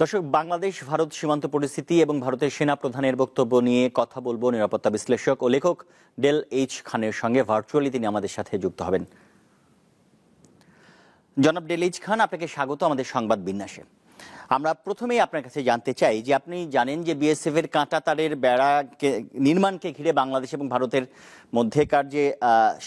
দর্শক, বাংলাদেশ ভারত সীমান্ত পরিস্থিতি এবং ভারতের সেনা প্রধানের বক্তব্য নিয়ে কথা বলবো নিরাপত্তা বিশ্লেষক ও লেখক ডেল এইচ খানের সঙ্গে। ভার্চুয়ালি তিনি আমাদের সাথে যুক্ত হবেন। জনাব ডেল এইচ খান, আপনাকে স্বাগত আমাদের সংবাদ বিন্যাসে। আমরা প্রথমেই আপনার কাছে জানতে চাই যে আপনি জানেন যে বিএসএফ এর কাঁটা তারের বেড়া নির্মাণকে ঘিরে বাংলাদেশ এবং ভারতের মধ্যেকার যে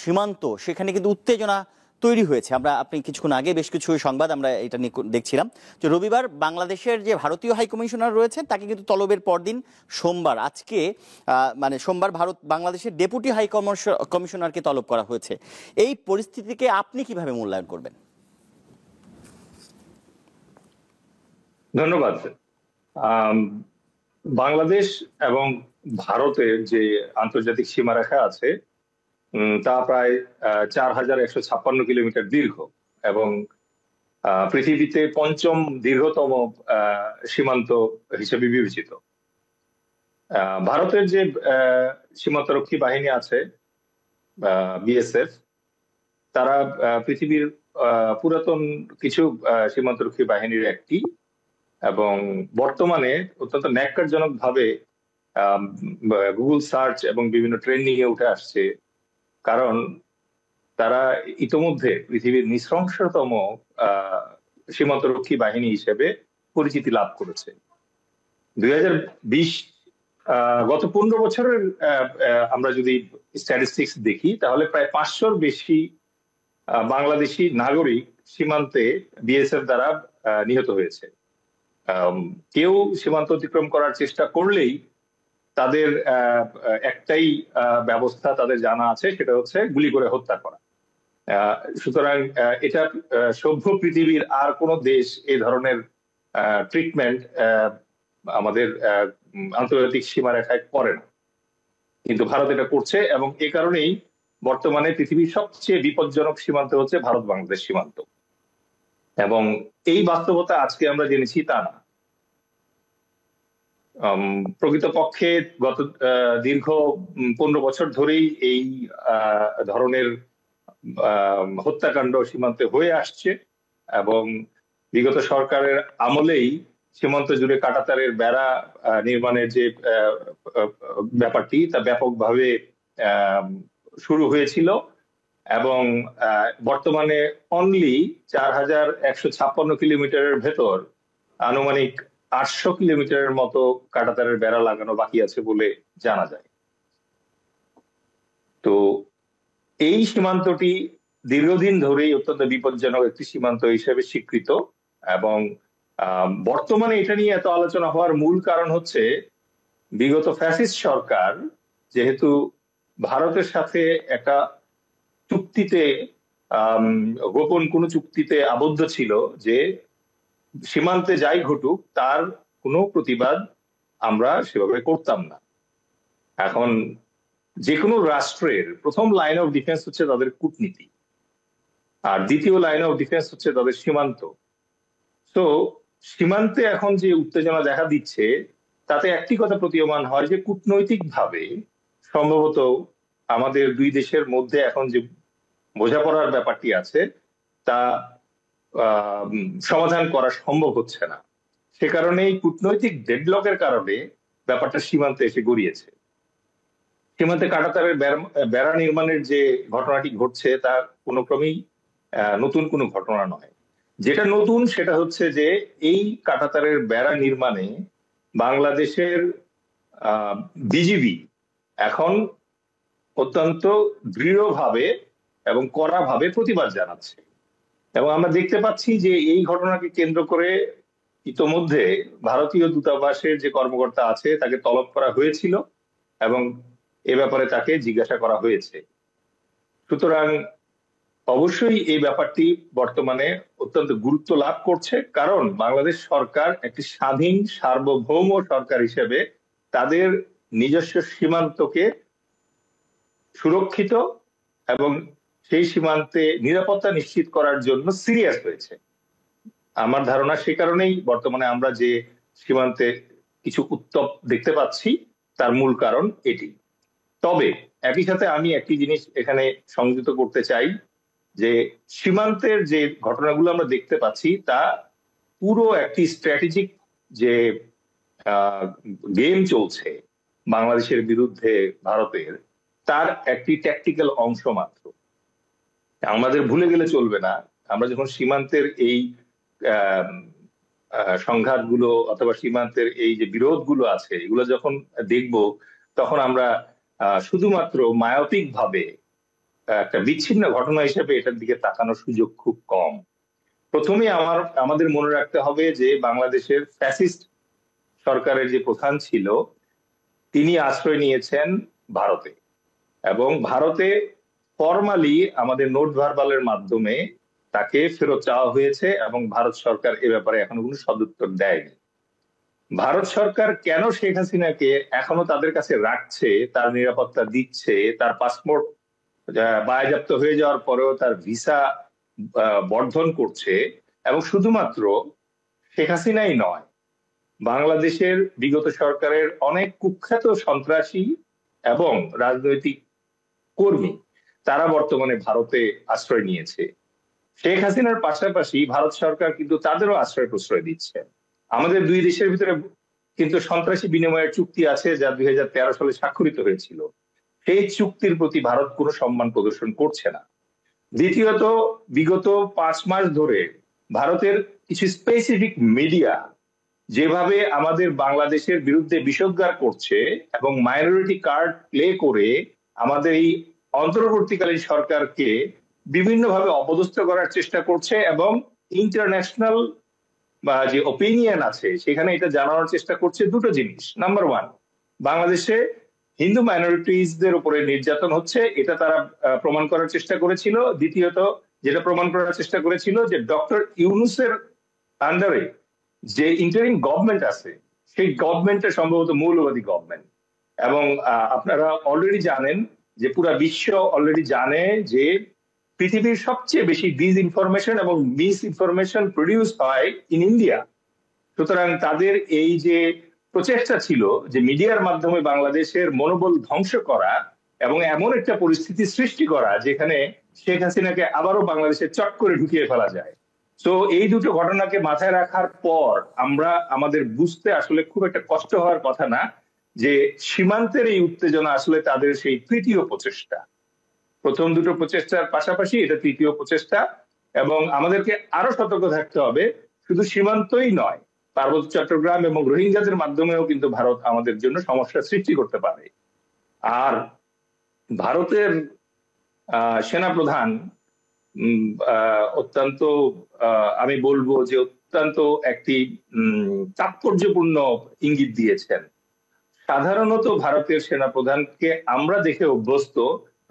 সীমান্ত, সেখানে কিন্তু উত্তেজনা তৈরি হয়েছে। আপনি কিছুক্ষণ আগে বেশ কিছু সংবাদ আমরা এটা নিয়ে দেখছিলাম যে রবিবার বাংলাদেশের যে ভারতীয় হাই কমিশনার রয়েছেন তাকে কিন্তু তলবের পরদিন সোমবার সোমবার ভারত বাংলাদেশের ডেপুটি হাই কমিশনারকে তলব করা হয়েছে। এই পরিস্থিতিকে আপনি কিভাবে মূল্যায়ন করবেন? ধন্যবাদ। বাংলাদেশ এবং ভারতের যে আন্তর্জাতিক সীমারেখা আছে তা প্রায় 4156 কিলোমিটার দীর্ঘ এবং পৃথিবীতে পঞ্চম দীর্ঘতম সীমান্ত হিসেবে বিবেচিত। ভারতের যে সীমান্তরক্ষী বাহিনী আছে বিএসএফ, তারা পৃথিবীর পুরাতন কিছু সীমান্তরক্ষী বাহিনীর একটি, এবং বর্তমানে অত্যন্ত ন্যাক্কারজনক ভাবে গুগল সার্চ এবং বিভিন্ন ট্রেন্ডিং এ উঠে আসছে, কারণ তারা ইতোমধ্যে পৃথিবীর নৃশংসতম সীমান্তরক্ষী বাহিনী হিসেবে পরিচিতি লাভ করেছে। 2020 গত 15 বছরের আমরা যদি স্ট্যাটিস্টিক্স দেখি, তাহলে প্রায় 500-র বেশি বাংলাদেশি নাগরিক সীমান্তে বিএসএফ দ্বারা নিহত হয়েছে। কেউ সীমান্ত অতিক্রম করার চেষ্টা করলেই তাদের একটাই ব্যবস্থা তাদের জানা আছে, সেটা হচ্ছে গুলি করে হত্যা করা। সুতরাং এটা সভ্য পৃথিবীর আর কোন দেশ এই ধরনের ট্রিটমেন্ট আমাদের আন্তর্জাতিক সীমারেখায় করে না, কিন্তু ভারত এটা করছে। এবং এ কারণেই বর্তমানে পৃথিবীর সবচেয়ে বিপজ্জনক সীমান্ত হচ্ছে ভারত বাংলাদেশ সীমান্ত, এবং এই বাস্তবতা আজকে আমরা জেনেছি তা না। প্রকৃতপক্ষে গত দীর্ঘ 15 বছর ধরেই এই ধরনের হত্যাকাণ্ড সীমান্তে হয়ে আসছে, এবং বিগত সরকারের আমলেই সীমান্ত জুড়ে কাঁটাতারের বেড়া নির্মাণের যে ব্যাপারটি তা ব্যাপকভাবে শুরু হয়েছিল, এবং বর্তমানে অনলি 4156 কিলোমিটারের ভেতর আনুমানিক 800 কিলোমিটারের মতো কাঁটাতারের বেড়া লাগানো বাকি আছে বলে জানা যায়। তো এই সীমান্তটি দীর্ঘদিন ধরেই অত্যন্ত বিপজ্জনক একটি সীমান্ত হিসেবে স্বীকৃত, এবং বর্তমানে এটা নিয়ে এত আলোচনা হওয়ার মূল কারণ হচ্ছে বিগত ফ্যাসিস্ট সরকার যেহেতু ভারতের সাথে একটা চুক্তিতে, গোপন কোনো চুক্তিতে আবদ্ধ ছিল যে সীমান্তে যাই ঘটুক তার কোনো প্রতিবাদ আমরা সেভাবে করতাম না। এখন যে কোনো রাষ্ট্রের প্রথম লাইন অফ ডিফেন্স হচ্ছে তাদের কূটনীতি, আর দ্বিতীয় লাইন অফ ডিফেন্স হচ্ছে তাদের সীমান্ত। তো সীমান্তে এখন যে উত্তেজনা দেখা দিচ্ছে তাতে একটি কথা প্রতীয়মান হয় যে কূটনৈতিক ভাবে সম্ভবত আমাদের দুই দেশের মধ্যে এখন যে বোঝাপড়ার ব্যাপারটি আছে তা সমাধান করা সম্ভব হচ্ছে না। সে কারণেই কূটনৈতিক ডেডলকের কারণে ব্যাপারটা সীমান্তে এসে গড়িয়েছে। সীমান্তে কাঁটাতারের বেড়া নির্মাণের যে ঘটনাটি ঘটছে তা কোনো ক্রমেই নতুন কোনো ঘটনা নয়। যেটা নতুন সেটা হচ্ছে যে এই কাঁটাতারের বেড়া নির্মাণে বাংলাদেশের বিজিবি এখন অত্যন্ত দৃঢ়ভাবে এবং কড়াভাবে প্রতিবাদ জানাচ্ছে, এবং আমরা দেখতে পাচ্ছি যে এই ঘটনাকে কেন্দ্র করে ইতোমধ্যে ভারতীয় দূতাবাসের যে কর্মকর্তা আছে তাকে তলব করা হয়েছিল এবং এ ব্যাপারে তাকে জিজ্ঞাসা করা হয়েছে। সুতরাং অবশ্যই এই ব্যাপারটি বর্তমানে অত্যন্ত গুরুত্ব লাভ করছে, কারণ বাংলাদেশ সরকার একটি স্বাধীন সার্বভৌম সরকার হিসেবে তাদের নিজস্ব সীমান্তকে সুরক্ষিত এবং সেই সীমান্তে নিরাপত্তা নিশ্চিত করার জন্য সিরিয়াস হয়েছে। আমার ধারণা সে কারণেই বর্তমানে আমরা যে সীমান্তে কিছু উত্তপ দেখতে পাচ্ছি তার মূল কারণ এটি। তবে একই সাথে আমি একটি জিনিস এখানে সংযুক্ত করতে চাই যে সীমান্তের যে ঘটনাগুলো আমরা দেখতে পাচ্ছি তা পুরো একটি স্ট্র্যাটেজিক যে গেম চলছে বাংলাদেশের বিরুদ্ধে ভারতের, তার একটি ট্যাকটিক্যাল অংশ মাত্র। আমাদের ভুলে গেলে চলবে না, আমরা যখন সীমান্তের এই সংঘাতগুলো অথবা সীমান্তের এই যে বিরোধগুলো আছে এগুলো যখন দেখব, তখন আমরা শুধুমাত্র মায়োপিক ভাবে একটা বিচ্ছিন্ন ঘটনা হিসেবে এটার দিকে তাকানোর সুযোগ খুব কম। প্রথমে আমাদের মনে রাখতে হবে যে বাংলাদেশের ফ্যাসিস্ট সরকারের যে প্রধান ছিল তিনি আশ্রয় নিয়েছেন ভারতে, এবং ভারতে ফরমালি আমাদের নোট ভার্বালের মাধ্যমে তাকে ফেরত চাওয়া হয়েছে, এবং ভারত সরকার এ ব্যাপারে এখনো কোনো সদুত্তর দেয়নি। ভারত সরকার কেন শেখ হাসিনাকে এখনো তাদের কাছে রাখছে, তার নিরাপত্তা দিচ্ছে, তার পাসপোর্ট বাজেয়াপ্ত হয়ে যাওয়ার পরেও তার ভিসা বর্ধন করছে, এবং শুধুমাত্র শেখ হাসিনাই নয়, বাংলাদেশের বিগত সরকারের অনেক কুখ্যাত সন্ত্রাসী এবং রাজনৈতিক কর্মী তারা বর্তমানে ভারতে আশ্রয় নিয়েছে। শেখ হাসিনার পাশাপাশি ভারত সরকার কিন্তু তাদেরও আশ্রয় প্রশ্রয় দিচ্ছে। আমাদের দুই দেশের ভিতরে কিন্তু সন্ত্রাসী বিনিময়ের চুক্তি আছে, যা 2013 সালে স্বাক্ষরিত হয়েছিল। সেই চুক্তির প্রতি ভারত কোনো সম্মান প্রদর্শন করছে না। দ্বিতীয়ত, বিগত 5 মাস ধরে ভারতের কিছু স্পেসিফিক মিডিয়া যেভাবে আমাদের বাংলাদেশের বিরুদ্ধে বিষোদ্গার করছে এবং মাইনরিটি কার্ড প্লে করে আমাদের এই অন্তর্বর্তীকালীন সরকারকে বিভিন্নভাবে অপদস্থ করার চেষ্টা করছে, এবং ইন্টারন্যাশনাল বা যে ওপিনিয়ন আছে সেখানে এটা জানানোর চেষ্টা করছে দুটো জিনিস। নাম্বার 1, বাংলাদেশে হিন্দু মাইনরিটিসদের উপরে নির্যাতন হচ্ছে, এটা তারা প্রমাণ করার চেষ্টা করেছিল। দ্বিতীয়ত, যেটা প্রমাণ করার চেষ্টা করেছিল যে ডক্টর ইউনূসের আন্ডারে যে ইন্টারিম গভর্নমেন্ট আছে সেই গভর্নমেন্টটা সম্ভবত মৌলবাদী গভর্নমেন্ট। এবং আপনারা অলরেডি জানেন যে পুরা বিশ্ব অলরেডি জানে যে পৃথিবীর সবচেয়ে বেশি ডিসইনফরমেশন এবং মিস ইনফরমেশন প্রডিউস হয় ইন ইন্ডিয়া। সুতরাং তাদের এই যে প্রচেষ্টা ছিল যে মিডিয়ার মাধ্যমে বাংলাদেশের মনোবল ধ্বংস করা এবং এমন একটা পরিস্থিতি সৃষ্টি করা যেখানে শেখ হাসিনাকে আবারও বাংলাদেশে চট করে ঢুকিয়ে ফেলা যায়। তো এই দুটো ঘটনাকে মাথায় রাখার পর আমরা আমাদের বুঝতে আসলে খুব একটা কষ্ট হওয়ার কথা না যে সীমান্তের এই উত্তেজনা আসলে তাদের সেই তৃতীয় প্রচেষ্টা। প্রথম দুটো প্রচেষ্টার পাশাপাশি এটা তৃতীয় প্রচেষ্টা, এবং আমাদেরকে আরো সতর্ক থাকতে হবে। শুধু সীমান্তই নয়, পার্বত্য চট্টগ্রাম এবং রোহিঙ্গাদের মাধ্যমেও কিন্তু ভারত আমাদের জন্য সমস্যা সৃষ্টি করতে পারে। আর ভারতের সেনাপ্রধান অত্যন্ত আমি বলবো যে অত্যন্ত একটি তাৎপর্যপূর্ণ ইঙ্গিত দিয়েছেন। সাধারণত ভারতের সেনাপ্রধানকে আমরা দেখে অভ্যস্ত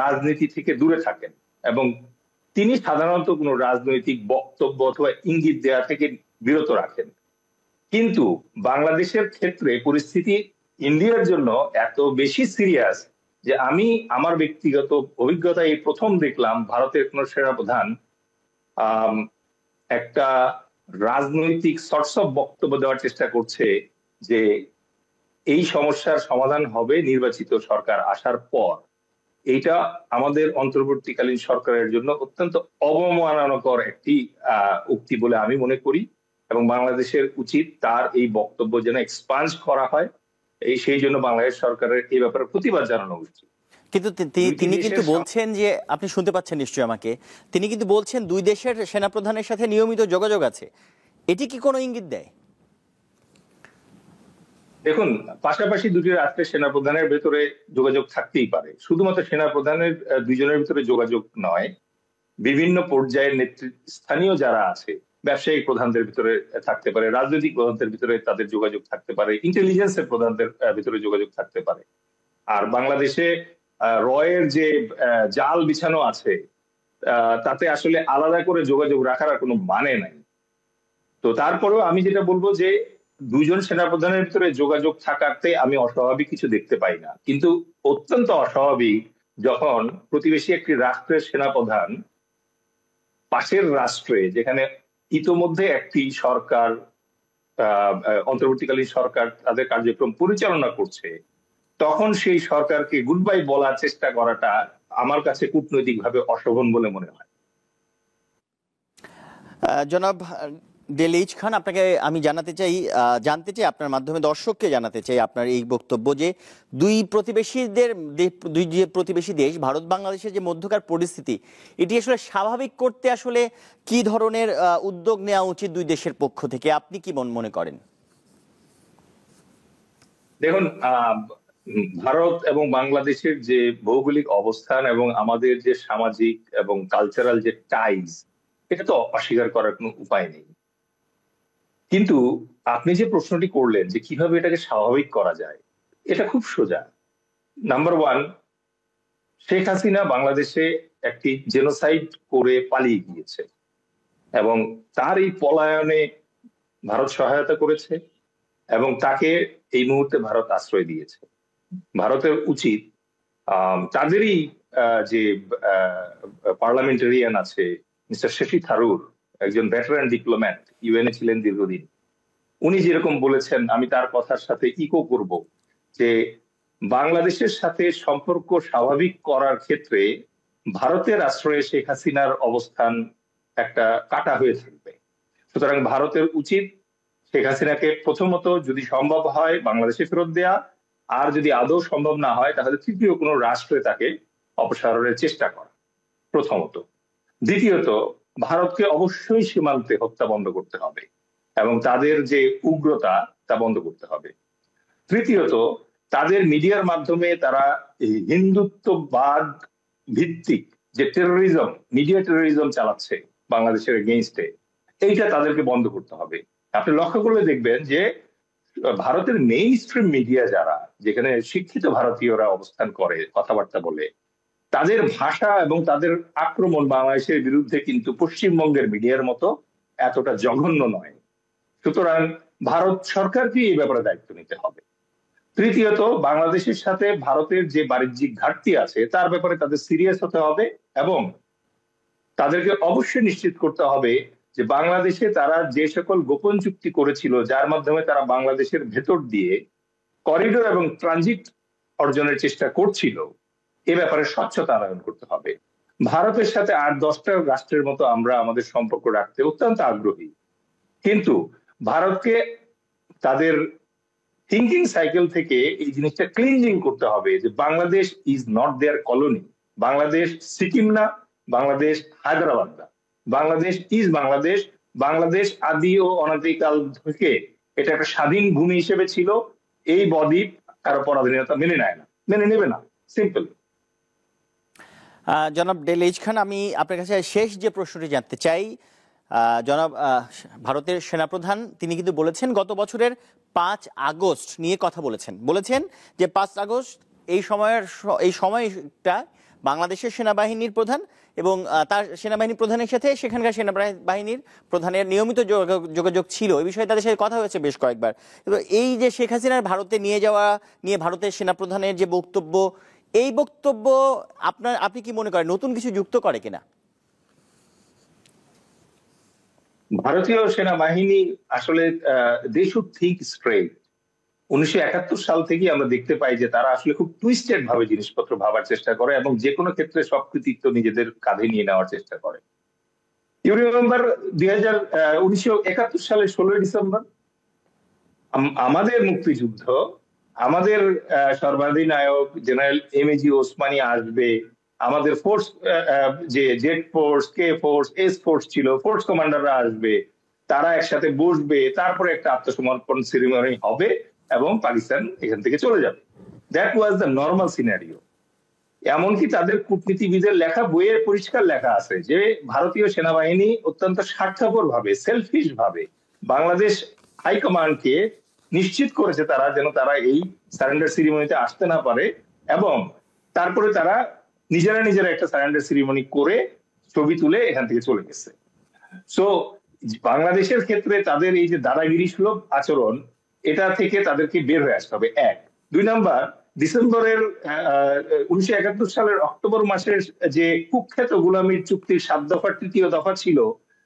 রাজনীতি থেকে দূরে থাকেন, এবং তিনি সাধারণত কোনো রাজনৈতিক বক্তব্য অথবা ইঙ্গিত দেওয়া থেকে বিরত রাখেন। কিন্তু বাংলাদেশের ক্ষেত্রে পরিস্থিতি ইন্ডিয়ার জন্য এত বেশি সিরিয়াস যে আমি আমার ব্যক্তিগত অভিজ্ঞতায় এই প্রথম দেখলাম ভারতের কোন সেনাপ্রধান একটা রাজনৈতিক সর্টস অফ বক্তব্য দেওয়ার চেষ্টা করছে যে এই সমস্যার সমাধান হবে নির্বাচিত সরকার আসার পর। এইটা আমাদের অন্তর্বর্তীকালীন সরকারের জন্য অত্যন্ত অবমাননাকর একটি উক্তি বলে আমি মনে করি, এবং বাংলাদেশের উচিত তার এই বক্তব্য যেন এক্সপাঞ্জ করা হয়। সেই জন্য বাংলাদেশ সরকারের এই ব্যাপারে প্রতিবাদ জানানো উচিত। কিন্তু তিনি কিন্তু বলছেন যে, আপনি শুনতে পাচ্ছেন নিশ্চয়ই আমাকে, তিনি কিন্তু বলছেন দুই দেশের সেনাপ্রধানের সাথে নিয়মিত যোগাযোগ আছে। এটি কি কোনো ইঙ্গিত দেয়? দেখুন, পাশাপাশি দুটি রাষ্ট্রের সেনাপ্রধানের ভেতরে যোগাযোগ থাকতেই পারে। শুধুমাত্র সেনাপ্রধানের দুইজনের ভিতরে যোগাযোগ নয়, বিভিন্ন পর্যায়ের স্থানীয় যারা আছে, ব্যবসায়িক প্রধানদের ভিতরে থাকতে পারে, রাজনৈতিক প্রধানদের ভিতরে তাদের যোগাযোগ থাকতে পারে, ইন্টেলিজেন্সের প্রধানদের ভিতরে যোগাযোগ থাকতে পারে। আর বাংলাদেশে রয়ের যে জাল বিছানো আছে তাতে আসলে আলাদা করে যোগাযোগ রাখার আর কোনো মানে নাই। তো তারপরেও আমি যেটা বলবো যে দুইজন সেনাপ্রধানের ভিতরে যোগাযোগ থাকাতে আমি অস্বাভাবিক কিছু দেখতে পাই না, কিন্তু অত্যন্ত অস্বাভাবিক যখন প্রতিবেশী একটি রাষ্ট্রের সেনাপ্রধান পাশের রাষ্ট্রে, যেখানে ইতোমধ্যে একটি সরকার অন্তর্বর্তীকালীন সরকার তাদের কার্যক্রম পরিচালনা করছে, তখন সেই সরকারকে গুড বাই বলার চেষ্টা করাটা আমার কাছে কূটনৈতিকভাবে অশোভন বলে মনে হয়। জনাব ডেলিজ খান, আপনাকে আমি জানতে চাই আপনার মাধ্যমে দর্শককে জানাতে চাই আপনার এই বক্তব্য যে দুই যে প্রতিবেশী দেশ ভারত বাংলাদেশের যে মধ্যকার পরিস্থিতি, এটি আসলে স্বাভাবিক করতে আসলে কি ধরনের উদ্যোগ নেওয়া উচিত দুই দেশের পক্ষ থেকে, আপনি কি মনে করেন? দেখুন, ভারত এবং বাংলাদেশের যে ভৌগোলিক অবস্থান এবং আমাদের যে সামাজিক এবং কালচারাল যে টাইজ, এটা তো অস্বীকার করার কোনো উপায় নেই। কিন্তু আপনি যে প্রশ্নটি করলেন যে কিভাবে এটাকে স্বাভাবিক করা যায়, এটা খুব সোজা। নাম্বার ওয়ান, শেখ হাসিনা বাংলাদেশে একটি জেনোসাইড করে পালিয়ে গিয়েছে এবং তার এই পলায়নে ভারত সহায়তা করেছে এবং তাকে এই মুহূর্তে ভারত আশ্রয় দিয়েছে। ভারতের উচিত তাদেরই যে পার্লামেন্টারিয়ান আছে মিস্টার শশী থারুর, একজন ভেটারান ডিপ্লোম্যাট, ইউএনএ ছিলেন দীর্ঘদিন, উনি যেরকম বলেছেন আমি তার কথার সাথে ইকো করব যে বাংলাদেশের সাথে সম্পর্ক স্বাভাবিক করার ক্ষেত্রে ভারতের আশ্রয়ে শেখ হাসিনার অবস্থান একটা কাটা হয়ে থাকবে। সুতরাং ভারতের উচিত শেখ হাসিনাকে প্রথমত যদি সম্ভব হয় বাংলাদেশে ফেরত দেয়া, আর যদি আদৌ সম্ভব না হয় তাহলে তৃতীয় কোনো রাষ্ট্রে তাকে অপসারণের চেষ্টা করা, প্রথমত। দ্বিতীয়ত, ভারতকে অবশ্যই সীমান্তে হত্যা বন্ধ করতে হবে এবং তাদের যে উগ্রতা তা বন্ধ করতে হবে। তৃতীয়ত, তাদের মিডিয়ার মাধ্যমে তারা হিন্দুত্ববাদ ভিত্তিক যে টেরোরিজম, মিডিয়া টেরোরিজম চালাচ্ছে বাংলাদেশের এগেইনস্টে, এইটা তাদেরকে বন্ধ করতে হবে। আপনি লক্ষ্য করলে দেখবেন যে ভারতের মেইন স্ট্রিম মিডিয়া যারা, যেখানে শিক্ষিত ভারতীয়রা অবস্থান করে, কথাবার্তা বলে, তাদের ভাষা এবং তাদের আক্রমণ বাংলাদেশের বিরুদ্ধে কিন্তু পশ্চিমবঙ্গের মিডিয়ার মতো এতটা জঘন্য নয়। সুতরাং ভারত সরকারকে এই ব্যাপারে দায়িত্ব নিতে হবে। তৃতীয়ত, বাংলাদেশের সাথে ভারতের যে বাণিজ্যিক ঘাটতি আছে তার ব্যাপারে তাদের সিরিয়াস হতে হবে এবং তাদেরকে অবশ্যই নিশ্চিত করতে হবে যে বাংলাদেশে তারা যে সকল গোপন চুক্তি করেছিল, যার মাধ্যমে তারা বাংলাদেশের ভেতর দিয়ে করিডোর এবং ট্রানজিট অর্জনের চেষ্টা করছিল, এ ব্যাপারে স্বচ্ছতা আনয়ন করতে হবে। ভারতের সাথে 8-10টা রাষ্ট্রের মতো আমরা আমাদের সম্পর্ক রাখতে অত্যন্ত আগ্রহী, কিন্তু ভারতকে তাদের থিঙ্কিং সাইকেল থেকে এই জিনিসটা ক্লিনজিং করতে হবে যে Bangladesh is not their colony. Bangladesh Sikkim না, বাংলাদেশ হায়দ্রাবাদ না, বাংলাদেশ ইজ বাংলাদেশ। বাংলাদেশ আদি ও অনাদিকাল থেকে এটা একটা স্বাধীন ভূমি হিসেবে ছিল। এই বদ্বীপ কারো পরাধীনতা মেনে নেবে না, সিম্পল। জনাব ডেলিজ খান, আমি আপনার কাছে শেষ যে প্রশ্নটি জানতে চাই, জনাব ভারতের সেনাপ্রধান তিনি কিন্তু বলেছেন গত বছরের 5 আগস্ট নিয়ে কথা বলেছেন যে 5 আগস্ট এই সময়টা বাংলাদেশের সেনাবাহিনীর প্রধান এবং তার সেনাবাহিনী প্রধানের সাথে সেখানকার সেনাবাহিনীর প্রধানের নিয়মিত যোগাযোগ ছিল। এই বিষয়ে তাদের সাথে কথা হয়েছে বেশ কয়েকবার। কিন্তু এই যে শেখ হাসিনার ভারতে নিয়ে যাওয়া নিয়ে ভারতের সেনাপ্রধানের যে বক্তব্য, এই বক্তব্য আপনি কি মনে করেন নতুন কিছু যুক্ত করে কিনা? ভারতীয় সেনাবাহিনী আসলে দে শুড থিঙ্ক স্ট্রেট। 1971 সাল থেকে আমরা দেখতে পাই যে তারা আসলে খুব টুইস্টেড ভাবে জিনিসপত্র ভাবার চেষ্টা করে এবং যে কোনো ক্ষেত্রে সব কৃতিত্ব নিজেদের কাঁধে নিয়ে নেওয়ার চেষ্টা করে। ইউ রিমেম্বার 1971 সালের 16 ডিসেম্বর আমাদের মুক্তিযুদ্ধ, আমাদের সর্বাধিনায়ক জেনারেল এমএজি ওসমানী আসবে, আমাদের ফোর্স যে Z force, K force, S force ছিল, ফোর্স কমান্ডাররা আসবে, তারা একসাথে বসবে, তারপরে একটা আত্মসমর্পণ সেরিমনি হবে এবং পাকিস্তান এখান থেকে চলে যাবে। That was the normal scenario. এমনকি তাদের কূটনীতিবিদের লেখা বইয়ে পরিষ্কার লেখা আছে যে ভারতীয় সেনাবাহিনী অত্যন্ত স্বার্থপর ভাবে, সেলফিশ ভাবে বাংলাদেশ হাইকমান্ডকে নিশ্চিত করেছে তারা যেন তারা এই সারেন্ডার সেরিমনিতে আসতে না পারে এবং তারপরে তারা নিজেরা একটা সারেন্ডার সেরিমনি করে ছবি তুলে এখান থেকে চলে গেছে। সো বাংলাদেশের ক্ষেত্রে তাদের এই যে দাদাগিরি সুলভ আচরণ, এটা থেকে তাদেরকে বের হয়ে আসতে হবে, 1। 2 নাম্বার, ডিসেম্বরের 1971 সালের অক্টোবর মাসের যে কুখ্যাত গোলামীর চুক্তির 7 দফার 3য় দফা ছিল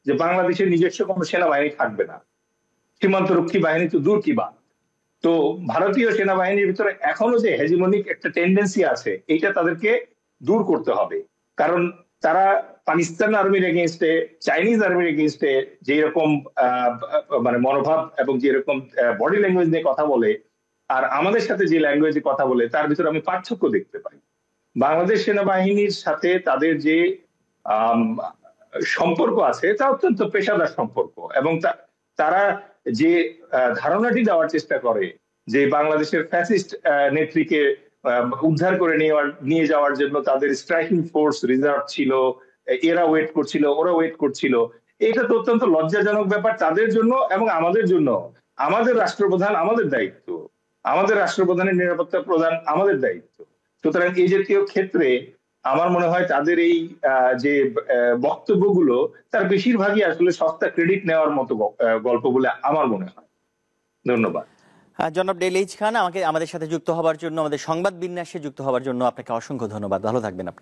যে বাংলাদেশের নিজস্ব কোনো সেনাবাহিনী থাকবে না, সীমান্তরক্ষী বাহিনী তো দূর কি বাদ। তো ভারতীয় সেনাবাহিনীর ভিতরে এখনো যে হেজিমনিক একটা টেন্ডেন্সি আছে, এইটা তাদেরকে দূর করতে হবে। কারণ তারা পাকিস্তান আর্মির এগেনস্টে, চাইনিজ আর্মির এগেনস্টে যেরকম মানে মনোভাব এবং যেরকম বডি ল্যাঙ্গুয়েজ নিয়ে কথা বলে, আর আমাদের সাথে যে ল্যাঙ্গুয়েজে কথা বলে, তার ভিতরে আমি পার্থক্য দেখতে পাই। বাংলাদেশ সেনাবাহিনীর সাথে তাদের যে আম, সম্পর্ক আছে তা অত্যন্ত পেশাদার সম্পর্ক, এবং তারা যে ধারণাটি দেওয়ার চেষ্টা করে যে বাংলাদেশের ফ্যাসিস্ট নেত্রীকে উদ্ধার করে নিয়ে যাওয়ার জন্য তাদের স্ট্রাইকিং ফোর্স রিজার্ভ ছিল, এরা ওয়েট করছিল, ওরা ওয়েট করছিল, এটা তো অত্যন্ত লজ্জাজনক ব্যাপার তাদের জন্য এবং আমাদের জন্য। আমাদের রাষ্ট্রপ্রধান আমাদের দায়িত্ব, আমাদের রাষ্ট্রপ্রধানের নিরাপত্তা প্রদান আমাদের দায়িত্ব। সুতরাং এই জাতীয় ক্ষেত্রে আমার মনে হয় তাদের এই যে বক্তব্যগুলো, তার বেশিরভাগই আসলে সস্তা ক্রেডিট নেওয়ার মতো গল্প বলে আমার মনে হয়। ধন্যবাদ। জনাব ডেলিজ খান, আমাদের সাথে যুক্ত হবার জন্য, আমাদের সংবাদ বিন্যাসে যুক্ত হবার জন্য আপনাকে অসংখ্য ধন্যবাদ। ভালো থাকবেন আপনি।